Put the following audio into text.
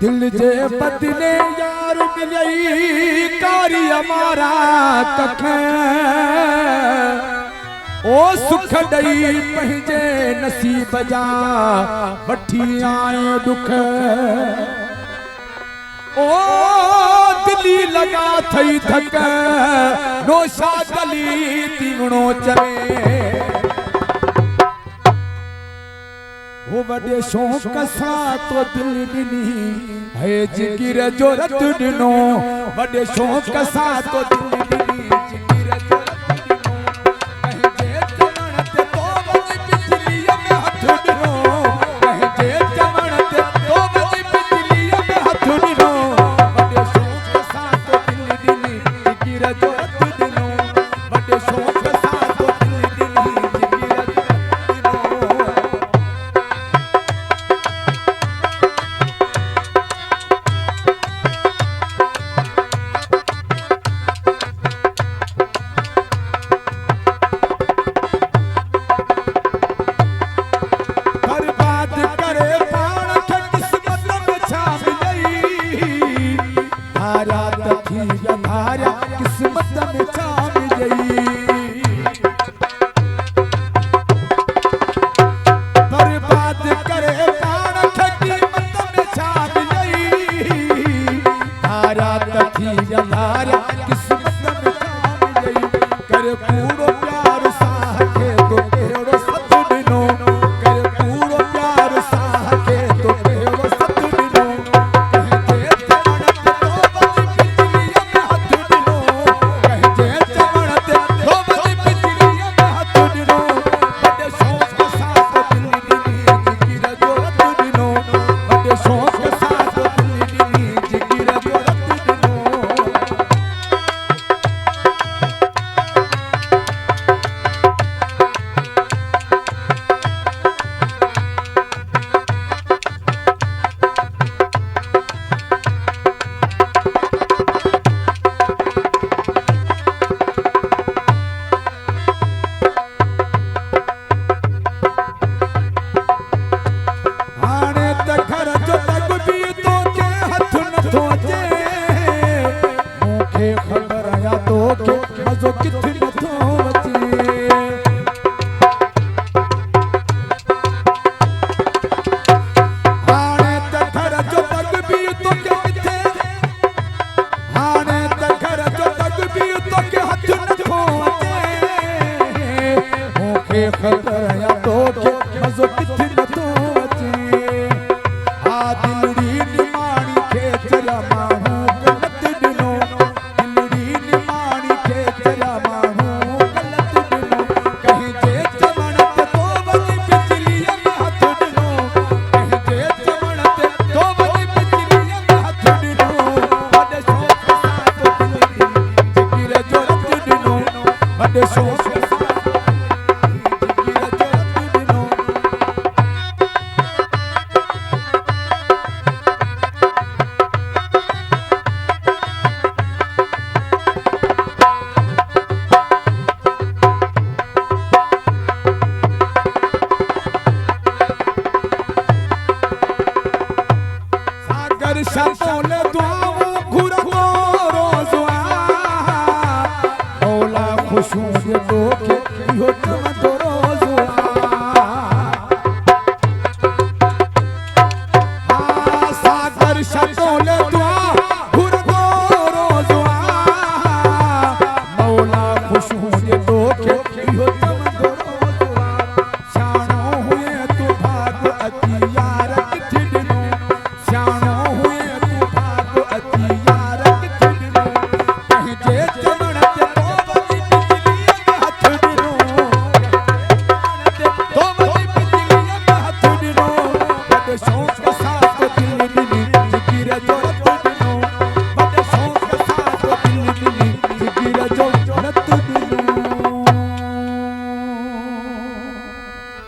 दिल जे बदले यार मिलई कारी हमारा कख ओ सुख दई पंहिंजे नसीब जा वठी आए दुख ओ दिली लगा थई थक नोशा गली तीवणो चले वो बड़े शौक सा तो दिल दिनी है जिगिर जो रत दिनो बड़े शौक सा तो दिल दिनी जिगिर जो रत दिनो कहे चमन ते तो बड़ी बिजली में हाथ दिनो कहे चमन ते तो बड़ी बिजली में हाथ दिनो बड़े शौक सा तो दिल दिनी जिगिर जो रत दिनो बड़े शौक सा तो दिल दिनी जिगिर जो रत दिनो किस्मत में छा गई बर्बाद करे प्राण कीमत में छा गई धारा तथी धारा किस्मत में छा गई करे पूरो प्यार साह के तो केड़ो सत दिनो करे पूरो प्यार साह के तो केड़ो सत दिनो मज़ो किथे नथो अचे हाणे त घर जो तक बि तोखे किथे हाणे त घर जो तक बि तोखे हथ नथो अचे मूंखे ख़बर या तोखे मज़ो किथे नथो अचे हा दिलड़ी निमाणी खे चया माण्हू गलत ॾिनो शपोले दुआओं घुरको रोज़वा मौला खुशू दे तो के इहो चमतो रोज़वा सागर शपोले दुआ घुरको रोज़वा मौला खुशू दे तो के इहो चमतो रोज़वा शानो हुए तू भाग अति यार किथे ॾिनो शानो यार किथे ॾिनो पंहिंजे चमन ते